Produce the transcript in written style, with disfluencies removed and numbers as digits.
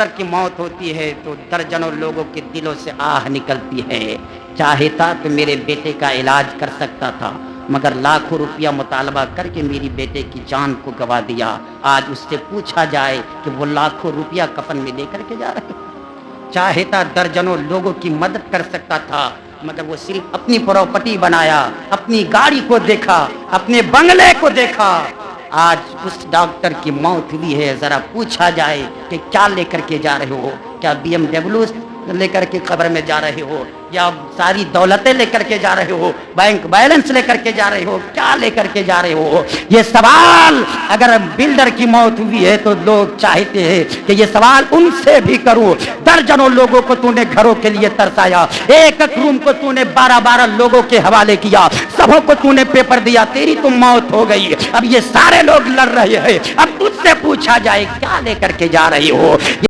Doctor کی موت ہوتی ہے تو درجنوں لوگوں کے دلوں سے آہ نکلتی ہے. چاہتا تو میرے بیٹے کا علاج کر سکتا تھا مگر لاکھوں روپیہ مطالبہ کر کے میری بیٹے کی جان کو گوا دیا. آج اس سے پوچھا جائے کہ وہ لاکھوں روپیہ کفن میں لے کر کے جا رہے. چاہتا درجنوں لوگوں کی مدد کر سکتا تھا مگر وہ صرف اپنی پراپرٹی بنایا, اپنی گاڑی کو دیکھا, اپنے بنگلے کو دیکھا. آج اس ڈاکٹر کی موت ہوئی ہے, ذرا پوچھا جائے کہ کیا لے کر کے جا رہے ہو؟ کیا BMW لے کر کے قبر میں جا رہے ہو, یا ساری دولتیں لے کر کے جا رہے ہو, بینک بیلنس لے کر کے جا رہے ہو, کیا لے کر کے جا رہے ہو؟ یہ سوال اگر بلڈر کی موت ہوئی ہے تو لوگ چاہتے ہیں کہ یہ سوال ان سے بھی کروں. درجنوں لوگوں کو تو نے گھروں کے لیے ترسایا, ایک ایک روم کو تو نے 12 لوگوں کے حوالے کیا, سبوں کو تو نے پیپر دیا, تیری تو موت ہو گئی. اب یہ سارے لوگ لڑ رہے ہیں, اب تجھ سے پوچھا جائے کیا لے کر کے جا رہے ہو؟